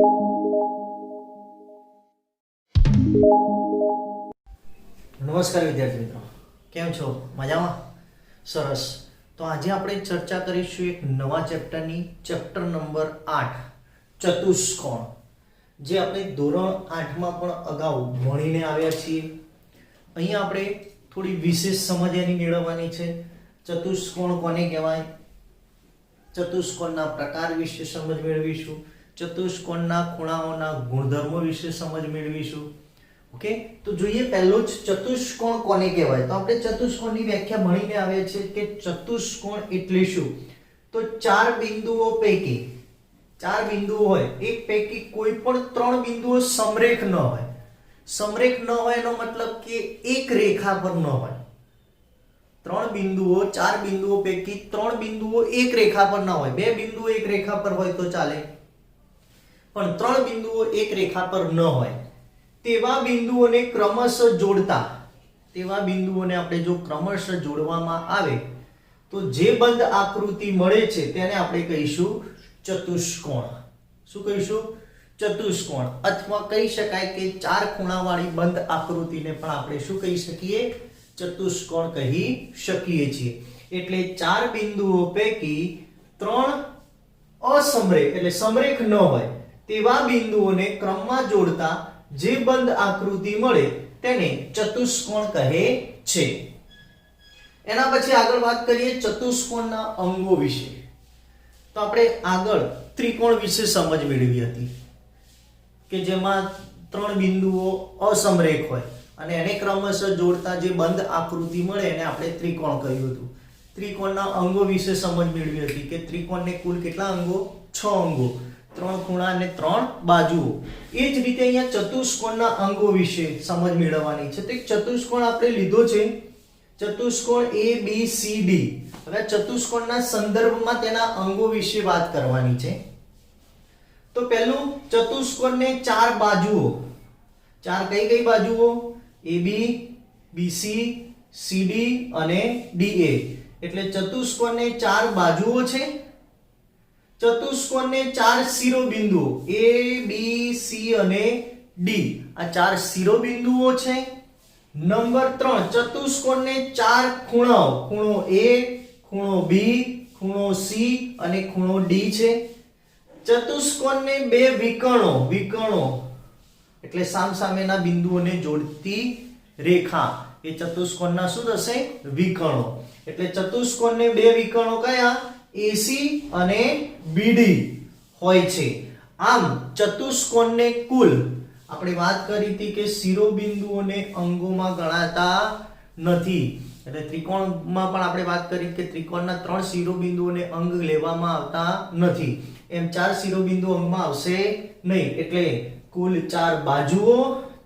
નમસ્કાર વિદ્યાર્થી મિત્રો, કેમ છો? મજામાં? સરસ. તો આજે આપણે ચર્ચા કરીશું એક નવા ચેપ્ટરની, ચેપ્ટર નંબર 8 ચતુષ્કોણ, જે આપણે ધોરણ 8માં પણ અગાઉ ભણીને આવ્યા છીએ. અહીંયા આપણે થોડી વિશેષ સમજ એની મેળવવાની છે. ચતુષ્કોણ કોને કહેવાય, ચતુષ્કોણના પ્રકાર વિશે સમજ મેળવીશું, ચતુષ્કોણના ખૂણાઓના ગુણધર્મો વિશે સમજ મેળવીશું. ઓકે, તો જોઈએ પહેલો જ ચતુષ્કોણ કોને કહેવાય. તો આપણે ચતુષ્કોણની વ્યાખ્યા ભણીને આવ્યા છે કે ચતુષ્કોણ એટલે શું? તો ચાર બિંદુઓ પૈકી, ચાર બિંદુઓ હોય, એક પૈકી કોઈ પણ ત્રણ બિંદુઓ સમરેખ ન હોય. સમરેખ ન હોય એનો મતલબ કે એક રેખા પર ન હોય. ત્રણ બિંદુઓ, ચાર બિંદુઓ પૈકી ત્રણ બિંદુઓ એક રેખા પર ન હોય. બે બિંદુઓ એક રેખા પર હોય તો ચાલે, પણ ત્રણ બિંદુઓ એક રેખા પર ન હોય તેવા બિંદુઓને ક્રમશઃ જોડતા, તેવા બિંદુઓને આપણે જો ક્રમશઃ જોડવામાં આવે તો જે બંધ આકૃતિ મળે છે તેને આપણે કહીશું ચતુષ્કોણ. શું કહીશું? ચતુષ્કોણ. અથવા કહી શકાય કે ચાર ખૂણાવાળી બંધ આકૃતિને પણ આપણે શું કહી શકીએ? ચતુષ્કોણ કહી શકીએ છીએ. એટલે ચાર બિંદુઓ પૈકી ત્રણ અસમરેખ એટલે સમરેખ ન હોય તેવા બિંદુઓને ક્રમમાં જોડતા જે બંધ આકૃતિ મળે તેને ચતુષ્કોણ કહે છે. એના પછી આગળ વાત કરીએ ચતુષ્કોણના અંગો વિશે. તો આપણે આગળ ત્રિકોણ વિશે સમજ મેળવી હતી કે જેમાં ત્રણ બિંદુઓ અસમરેખ હોય અને એને ક્રમશઃ જોડતા જે બંધ આકૃતિ મળે એને આપણે ત્રિકોણ કહ્યું હતું. ત્રિકોણના અંગો વિશે સમજ મેળવી હતી કે ત્રિકોણને કુલ કેટલા અંગો? 6 અંગો, ત્રણ ખૂણા અને ત્રણ બાજુઓ. એ જ રીતે અહીંયા ચતુષ્કોણના અંગો વિશે સમજ મેળવવાની છે. તો એક ચતુષ્કોણ આપણે લીધો છે, ચતુષ્કોણ ABCD. હવે ચતુષ્કોણના સંદર્ભમાં તેના અંગો વિશે વાત કરવાની છે. તો પહેલું, ચતુષ્કોણને ચાર બાજુઓ, ચાર કઈ કઈ બાજુઓ? AB, BC, CD અને DA. એટલે ચતુષ્કોણને ચાર બાજુઓ છે. ચતુષ્કોણને ચાર શિરોબિંદુઓ A, B, C અને D, આ ચાર શિરોબિંદુઓ છે. નંબર 3, ચતુષ્કોણને ચાર ખૂણાઓ, ખૂણો A, ખૂણો B, ખૂણો C અને ખૂણો D છે. ચતુષ્કોણને બે વિકર્ણો, વિકર્ણો એટલે સામસામેના બિંદુઓને જોડતી રેખા, એ ચતુષ્કોણના શું થશે? વિકર્ણો. એટલે ચતુષ્કોણને બે વિકર્ણો કયા? AC અને BD હોય છે. આમ ચતુષ્કોણને કુલ, આપણે વાત કરી હતી કે શિરોબિંદુઓને અંગોમાં ગણાતા નથી. એટલે ત્રિકોણમાં પણ આપણે વાત કરી કે ત્રિકોણના ત્રણ શિરોબિંદુઓને અંગ લેવામાં આવતા નથી. એમ ચાર શિરોબિંદુ અંગમાં આવશે નહીં. એટલે કુલ ચાર બાજુઓ,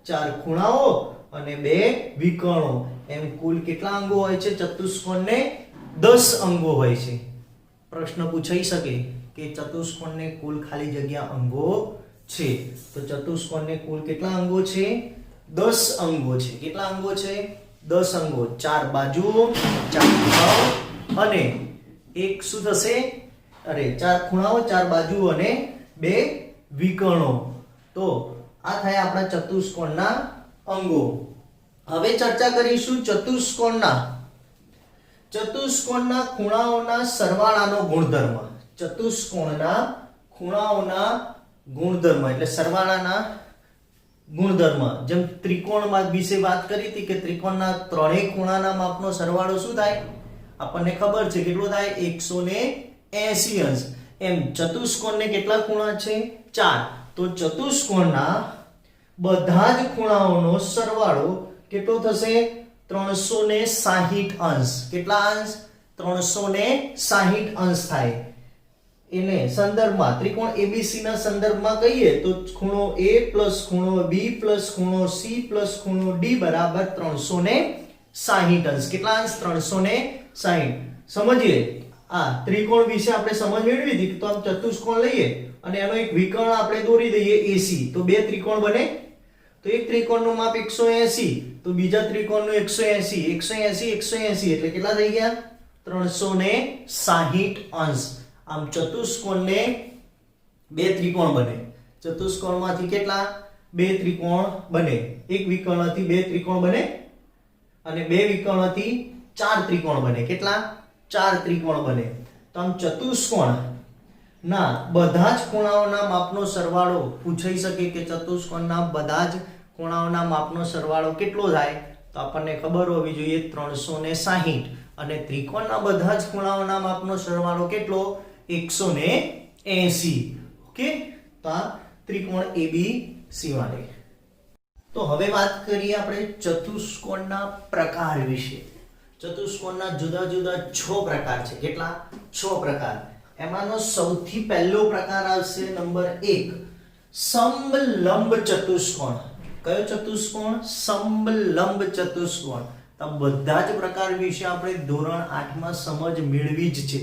ચાર ખૂણાઓ અને બે વિકર્ણો, એમ કુલ કેટલા અંગો હોય છે? ચતુષ્કોણને 10 અંગો હોય છે. પ્રશ્ન પૂછાઈ શકે કે ચતુષ્કોણને કુલ ખાલી જગ્યા અંગો છે, તો ચતુષ્કોણને કુલ કેટલા અંગો છે? 10 અંગો છે. કેટલા અંગો છે? 10 અંગો. ચાર બાજુઓ, ચાર ખૂણાઓ અને એક શું થશે? ચાર ખૂણાઓ, ચાર બાજુઓ અને બે વિકર્ણો. તો આ થયા આપણા ચતુષ્કોણના અંગો. હવે ચર્ચા કરીશું ચતુષ્કોણના ખૂણાઓના સરવાળાનો ગુણધર્મ. ચતુષ્કોણના ખૂણાઓના ગુણધર્મ એટલે સરવાળાના ગુણધર્મ. જેમ ત્રિકોણ વિશે વાત કરી હતી કે ત્રિકોણના ત્રણેય ખૂણાના માપનો સરવાળો શું થાય? આપણને ખબર છે કેટલો થાય? 180 અંશ. એમ ચતુષ્કોણને કેટલા ખૂણા છે? 4. તો ચતુષ્કોણના બધા જ ખૂણાઓનો સરવાળો કેટલો થશે? 360 અંશ. કેટલા અંશ? 360 અંશ થાય. એને સંદર્ભમાં ત્રિકોણ ABC ના સંદર્ભમાં કહીએ તો ખૂણો A પ્લસ ખૂણો B પ્લસ ખૂણો C પ્લસ ખૂણો D બરાબર 360 અંશ. કેટલા અંશ? 360. સમજીએ, આ ત્રિકોણ વિશે આપણે સમજ મેળવી હતી. તો આમ ચતુષ્કોણ લઈએ અને એનો એક વિકર્ણ આપણે દોરી દઈએ AC, તો બે ત્રિકોણ બને. તો એક ત્રિકોણનું માપ 180, તો બીજા ત્રિકોણનું 180, 180, 180 એટલે કેટલા થઈ ગયા? 360 અંશ. આમ ચતુષ્કોણને બે ત્રિકોણ બને. ચતુષ્કોણમાંથી કેટલા બે ત્રિકોણ બને, એક વિકર્ણથી બે ત્રિકોણ બને અને બે વિકર્ણથી ચાર ત્રિકોણ બને. કેટલા? ચાર ત્રિકોણ બને. તો આમ ચતુષ્કોણ ના બધા જ ખૂણાઓના માપનો સરવાળો પૂછાઈ શકે કે ચતુષ્કોણના બધા જ ખૂણાઓના માપનો સરવાળો કેટલો થાય? તો આપણને ખબર હોવી જોઈએ 360 અને ત્રિકોણના બધા જ ખૂણાઓના માપનો સરવાળો કેટલો? 180. ઓકે, તો આ ત્રિકોણ ABC માટે. તો હવે વાત કરીએ આપણે ચતુષ્કોણના પ્રકાર વિશે. ચતુષ્કોણના જુદા જુદા 6 પ્રકાર છે. કેટલા? 6 પ્રકાર. એમાંનો સૌથી પહેલો પ્રકાર આવશે નંબર 1, સમલંબ ચતુષ્કોણ. કયો ચતુષ્કોણ? સમલંબ ચતુષ્કોણ. તો બધા જ પ્રકાર વિશે આપણે ધોરણ 8 માં સમજ મેળવી જ છે,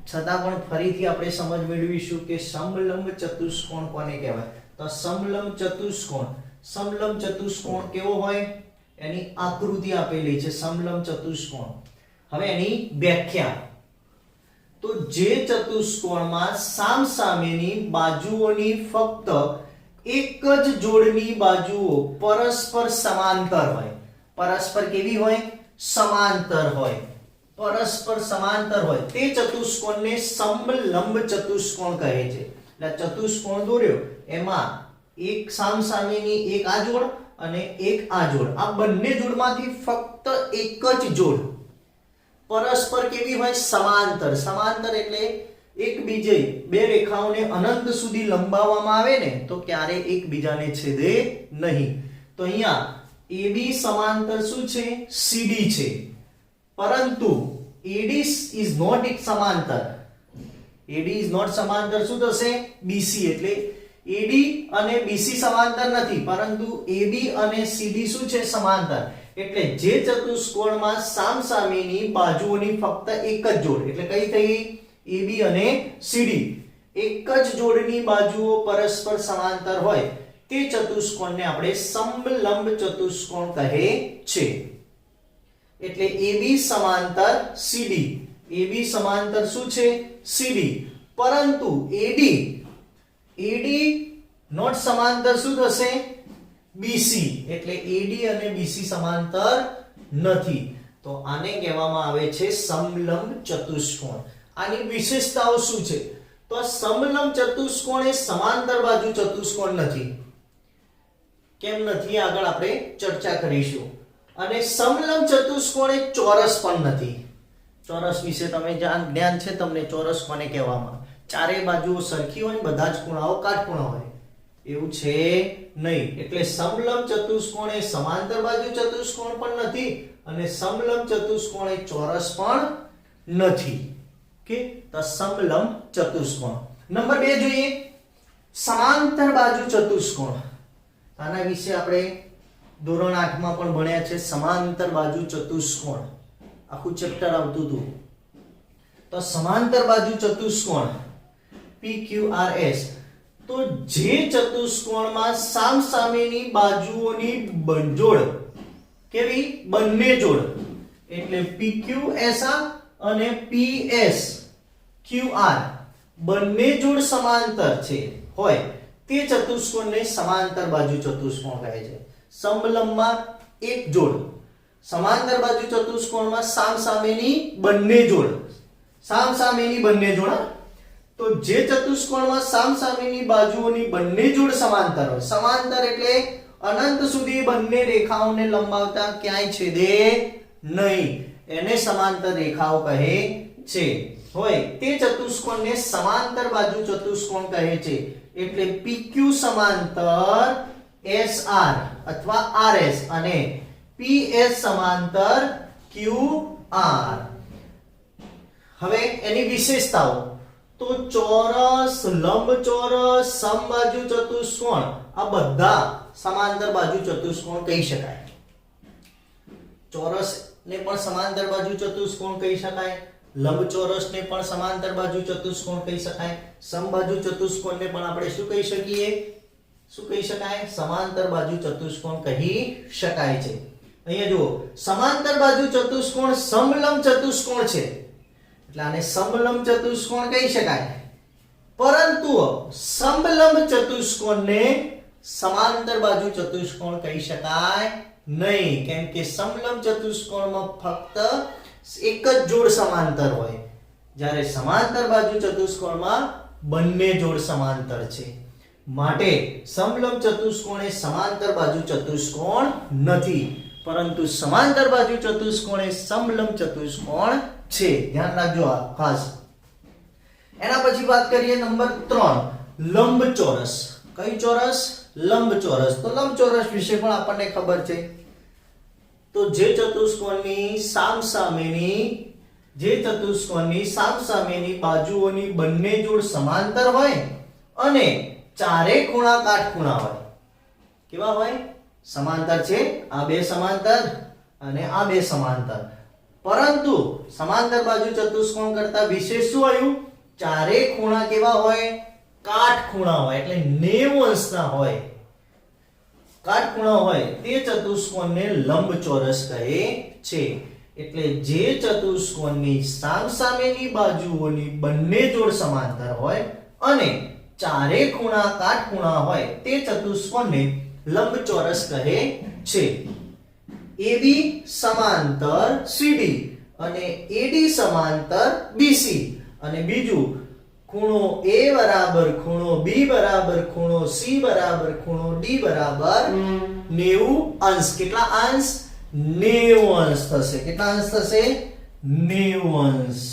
છતાં પણ ફરીથી આપણે સમજ મેળવીશું કે સમલંબ ચતુષ્કોણ કોને કહેવાય. તો સમલંબ ચતુષ્કોણ, સમલંબ ચતુષ્કોણ કેવો હોય? એની આકૃતિ આપેલી છે સમલંબ ચતુષ્કોણ. હવે એની વ્યાખ્યા, તો જે ચતુષ્કોણમાં સામસામેની બાજુઓની ફક્ત એક જ જોડની બાજુઓ પરસ્પર સમાંતર હોય. પરસ્પર કેવી હોય? સમાંતર હોય. પરસ્પર સમાંતર હોય તે ચતુષ્કોણને સમલંબ ચતુષ્કોણ કહે છે. એટલે ચતુષ્કોણ દોર્યો એમાં એક સામસામેની એક આ જોડ અને એક આ જોડ, આ બંને જોડમાંથી ફક્ત એક જ જોડ પરસ્પર કેવી હોય? સમાંતર. સમાંતર એટલે એકબીજે બે રેખાઓને અનંત સુધી લંબાવવામાં આવે ને તો ક્યારે એકબીજાને છેદે નહીં. તો અહીંયા AB સમાંતર શું છે? CD છે. પરંતુ AD is not સમાંતર. AD is not સમાંતર શું થશે? BC. એટલે AD અને BC સમાંતર નથી, પરંતુ AB અને CD શું છે? સમાંતર. એટલે જે ચતુષ્કોણમાં સામસામેની બાજુઓની ફક્ત એક જ જોડ, એટલે કઈ થઈ? AB અને CD, એક જ જોડની બાજુઓ પરસ્પર સમાંતર હોય તે ચતુષ્કોણને આપણે સમલંબ ચતુષ્કોણ કહે છે. એટલે AB સમાંતર CD, AB સમાંતર શું છે? CD. પરંતુ AD નોટ સમાંતર શું થશે? BC. એટલે AD અને BC સમાંતર નથી. તો આને કહેવામાં આવે છે સમલંબ ચતુષ્કોણ. આની વિશેષતાઓ શું છે? તો સમલંબ ચતુષ્કોણ એ સમાંતર બાજુ ચતુષ્કોણ નથી. કેમ નથી? આગળ આપણે ચર્ચા કરીશું. અને સમલંબ ચતુષ્કોણ એ ચોરસ પણ નથી. ચોરસ વિશે તમે જ્ઞાન છે તમને, ચોરસ કોને કહેવામાં? ચારે બાજુઓ સરખી હોય, બધા જ ખૂણાઓ કાટખૂણા હોય, એવું છે નહીં. એટલે સમલંબ ચતુષ્કોણ એ સમાંતર બાજુ ચતુષ્કોણ પણ નથી અને સમલંબ ચતુષ્કોણ એ ચોરસ પણ નથી. ઓકે, તો સમલંબ ચતુષ્કોણ. નંબર 2 જોઈએ, સમાંતર બાજુ ચતુષ્કોણ. આના વિશે આપણે ધોરણ 8 માં પણ ભણ્યા છે. સમાંતર બાજુ ચતુષ્કોણ આખું ચેપ્ટર આવતું હતું. તો સમાંતર બાજુ ચતુષ્કોણ PQRS, તો જે ચતુષ્કોણમાં સામસામેની બાજુઓની જોડ કેવી? બંને જોડ, એટલે PQSR અને PSQR બંને જોડ સમાંતર છે હોય તે ચતુષ્કોણને સમાંતર બાજુ ચતુષ્કોણ કહે છે. સમલંબમાં એક જોડ, સમાંતર બાજુ ચતુષ્કોણમાં સામસામેની બંને જોડ, સામસામેની બંને જોડ. તો જે ચતુષ્કોણમાં સામસામેની બાજુઓની બંને જોડ સમાંતર હોય, સમાંતર એટલે અનંત સુધી બંને રેખાઓને લંબાવતા ક્યાંય છેદે નહીં, એને સમાંતર રેખાઓ કહે છે હોય તે ચતુષ્કોણને સમાંતર બાજુ ચતુષ્કોણ કહે છે. એટલે PQ સમાંતર SR અથવા RS અને PS સમાંતર QR. હવે એની વિશેષતાઓ, તો ચોરસ, લંબચોરસ, સમબાજુ ચતુષ્કોણ આ બધા સમાંતર બાજુ ચતુષ્કોણ કહી શકાય. ચોરસ ને પણ સમાંતર બાજુ ચતુષ્કોણ કહી શકાય, લંબચોરસને પણ સમાંતર બાજુ ચતુષ્કોણ કહી શકાય, સમબાજુ ચતુષ્કોણને પણ આપણે શું કહી શકીએ? શું કહી શકાય? સમાંતર બાજુ ચતુષ્કોણ કહી શકાય છે. અહીંયા જુઓ, સમાંતર બાજુ ચતુષ્કોણ સમલંબ ચતુષ્કોણ છે એટલે આને સમલંબ ચતુષ્કોણ કહી શકાય. પરંતુ સમલંબ ચતુષ્કોણને સમાંતર બાજુ ચતુષ્કોણ કહી શકાય નહીં, કેમ કે સમલંબ ચતુષ્કોણમાં ફક્ત એક જ જોડ સમાંતર હોય, જ્યારે સમાંતર બાજુ ચતુષ્કોણમાં બંને જોડ સમાંતર છે. માટે સમલંબ ચતુષ્કોણ એ સમાંતર બાજુ ચતુષ્કોણ નથી, પરંતુ સમાંતર બાજુ ચતુષ્કોણ એ સમલંબ ચતુષ્કોણ છે. ધ્યાન રાખજો આ ખાસ. એના પછી વાત કરીએ નંબર 3, લંબચોરસ. કઈ ચોરસ? લંબચોરસ. તો લંબચોરસ વિશે પણ આપણને ખબર છે. તો જે ચતુષ્કોણની સામસામેની બાજુઓની બંને જોડ સમાંતર હોય અને ચારે ખૂણા કાટખૂણા હોય. કેવા હોય? સમાંતર છે, આ બે સમાંતર અને આ બે સમાંતર, પરંતુ સમાંતર બાજુ ચતુષ્કોણ કરતા વિશેષ શું આવ્યું? ચારે ખૂણા કેવા હોય? કાટખૂણા હોય, એટલે 90 અંશના હોય, કાટખૂણા હોય. તે ચતુષ્કોણને લંબચોરસ કહે છે. એટલે જે ચતુષ્કોણની સામસામેની બાજુઓની બંને જોડ સમાંતર હોય અને ચારે ખૂણા કાટખૂણા હોય તે ચતુષ્કોણને લંબચોરસ કહે છે. AB સમાંતર CD અને AD સમાંતર BC, અને બીજું ખૂણો A બરાબર ખૂણો B બરાબર ખૂણો C બરાબર ખૂણો D બરાબર 90 અંશ. કેટલા અંશ? 90 અંશ થશે. કેટલા અંશ થશે? 90 અંશ.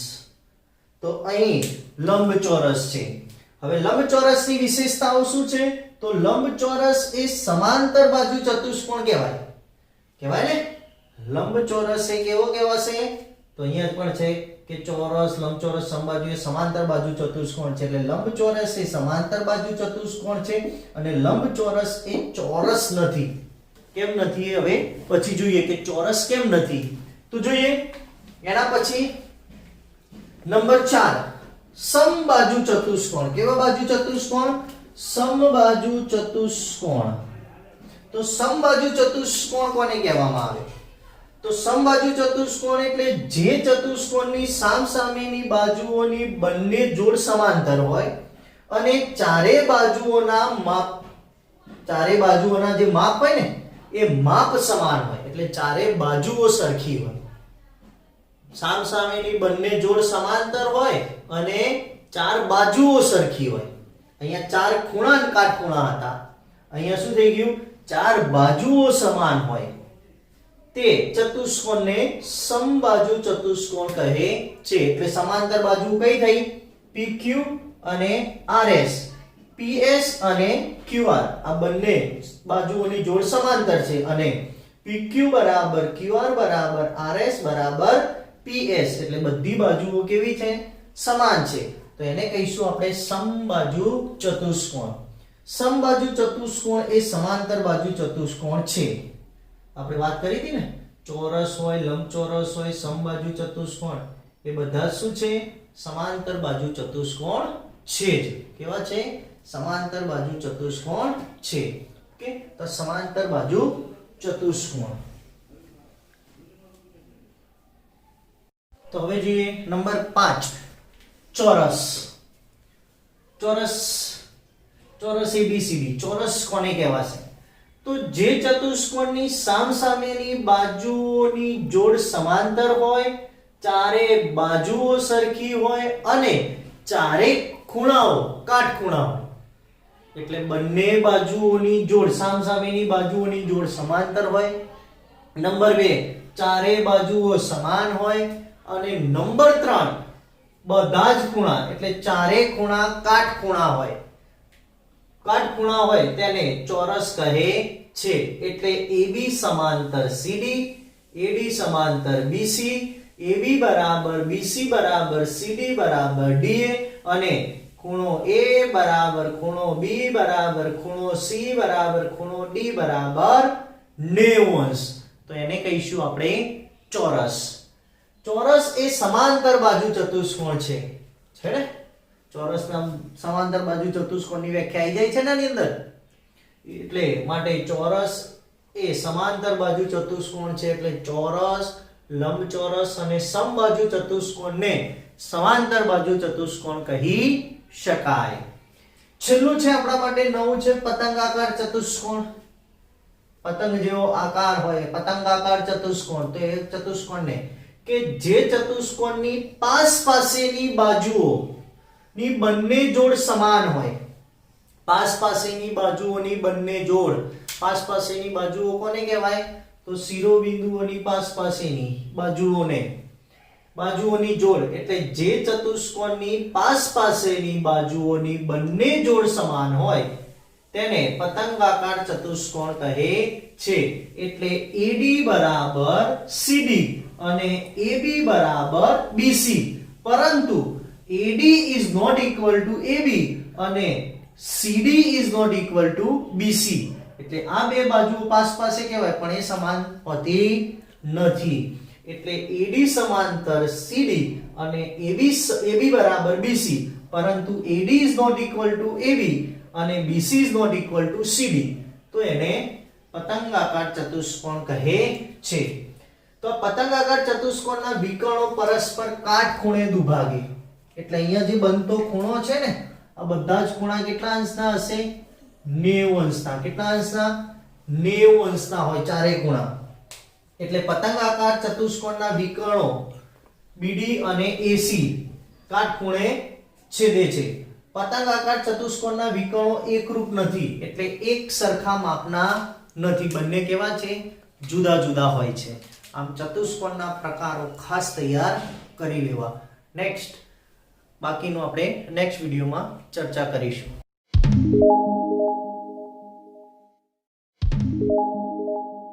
તો અહીં લંબચોરસ છે. હવે લંબચોરસની વિશેષતાઓ શું છે? તો લંબચોરસ એ સમાંતર બાજુ ચતુષ્કોણ કહેવાય. કહેવાય ને? લંબચોરસ એ કેવો કહેવાશે? તો અહીંયા પણ છે કે ચોરસ, લંબચોરસ, સમબાજુ એ સમાંતર બાજુ ચતુષ્કોણ છે. એટલે લંબચોરસ એ સમાંતર બાજુ ચતુષ્કોણ છે અને લંબચોરસ એ ચોરસ નથી. કેમ નથી? હવે પછી જોઈએ કે ચોરસ કેમ નથી. તો જોઈએ. એના પછી નંબર 4, સમબાજુ ચતુષ્કોણ. કેવા બાજુ ચતુષ્કોણ? સમબાજુ ચતુષ્કોણ. તો સમબાજુ ચતુષ્કોણ કોને કહેવામાં આવે? તો સમબાજુ ચતુષ્કોણ એટલે જે ચતુષ્કોણની સામસામેની બાજુઓની બંને જોડ સમાંતર હોય અને ચારે બાજુઓના જે માપ હોય ને એ માપ સમાન હોય, એટલે ચારે બાજુઓ સરખી હોય. સામસામેની બંને જોડ સમાંતર હોય અને ચાર બાજુઓ સરખી હોય. અહીંયા ચાર ખૂણા અને કાટખૂણા હતા, અહીંયા શું થઈ ગયું? ચાર બાજુઓ સમાન હોય. તે ચતુષ્કોણને સમબાજુ ચતુષ્કોણ કહે છે. એટલે સમાંતર બાજુ કઈ થઈ? PQ અને RS, PS અને QR. આ બંને બાજુઓની જોડ સમાંતર છે અને PQ બરાબર QR બરાબર RS બરાબર PS, એટલે બધી બાજુઓ કેવી છે? સમાન છે. તો એને કહીશું આપણે સમબાજુ ચતુષ્કોણ. સમબાજુ ચતુષ્કોણ એ સમાંતર બાજુ ચતુષ્કોણ છે. આપણે વાત કરી હતી ને, ચોરસ હોય, લંબચોરસ હોય, સમબાજુ ચતુષ્કોણ, એ બધા શું છે? સમાંતર બાજુ ચતુષ્કોણ છે જ. કેવા છે? સમાંતર બાજુ ચતુષ્કોણ છે. ઓકે, તો સમાંતર બાજુ ચતુષ્કોણ. તો હવે જોઈએ નંબર 5, ચોરસ. ચોરસ ABCD. ચોરસ કોને કહેવાશે? તો જે ચતુષ્કોણની સામસામેની બાજુઓની જોડ સમાંતર હોય, ચારે બાજુઓ સરખી હોય અને ચારે ખૂણાઓ કાટખૂણા હોય. એટલે બંને બાજુઓની જોડ, સામસામેની બાજુઓની જોડ સમાંતર હોય. નંબર 2, ચારે બાજુઓ સમાન હોય. અને નંબર 3, બધા જ ખૂણા, એટલે ચારે ખૂણા કાટખૂણા હોય. કાટખૂણા હોય તેને ચોરસ કહે છે. એટલે AB સમાંતર CD, AD સમાંતર BC, AB બરાબર BC બરાબર CD બરાબર DA અને ખૂણો A બરાબર ખૂણો B બરાબર ખૂણો C બરાબર ખૂણો D બરાબર 90 અંશ. તો એને કહીશું આપણે ચોરસ. ચોરસ એ સમાંતર બાજુ ચતુષ્કોણ છે ને? ચોરસના સમાંતર બાજુ ચતુષ્કોણની વ્યાખ્યા આવી જાય છે ને આની અંદર. એટલે માટે ચોરસ એ સમાંતર બાજુ ચતુષ્કોણ છે. એટલે ચોરસ, લંબચોરસ અને સમબાજુ ચતુષ્કોણને સમાંતર બાજુ ચતુષ્કોણ કહી શકાય. છેલ્લું છે આપણા માટે નવું છે પતંગાકાર ચતુષ્કોણ. પતંગ જેવો આકાર હોય પતંગાકાર ચતુષ્કોણ. તો એ ચતુષ્કોણને કે જે ચતુષ્કોણની પાસેની બાજુઓ ની બંને જોડ સમાન હોય. પાસેની બાજુઓની બંને જોડ. પાસેની બાજુઓ કોને કહેવાય? તો શિરોબિંદુઓની પાસેની બાજુઓની જોડ. એટલે જે ચતુષ્કોણની પાસેની બાજુઓની બંને જોડ સમાન હોય તેને પતંગાકાર ચતુષ્કોણ કહે છે. એટલે AD બરાબર CD અને AB બરાબર BC. પરંતુ AD is not equal to AB અને CD is not equal to BC. એટલે આ બે બાજુઓ પાસે કહેવાય પણ એ સમાન હોતી નથી. એટલે AD સમાંતર CD અને AB બરાબર BC, પરંતુ AD is not equal to AB અને BC is not equal to CD. તો એને પતંગાકાર ચતુષ્કોણ કહે છે. તો પતંગાકાર ચતુષ્કોણના વિકર્ણો પરસ્પર કાટખૂણે દુભાગે. એટલે અહીંયા જે બનતો ખૂણો છે ને આ બધા જ ખૂણા કેટલા અંશના હશે? 90 અંશના. કેટલા અંશના? 90 અંશના હોય ચારે ખૂણા. એટલે પતંગાકાર ચતુષ્કોણના વિકર્ણો BD અને AC કાટખૂણે છેદે છે. પતંગાકાર ચતુષ્કોણના વિકર્ણો એકરૂપ નથી. એટલે એક સરખા માપના નથી. બંને કેવા છે? જુદા જુદા હોય છે. આમ ચતુષ્કોણના પ્રકારો ખાસ તૈયાર કરી લેવા. નેક્સ્ટ બાકીનું આપણે નેક્સ્ટ વિડીયોમાં ચર્ચા કરીશું.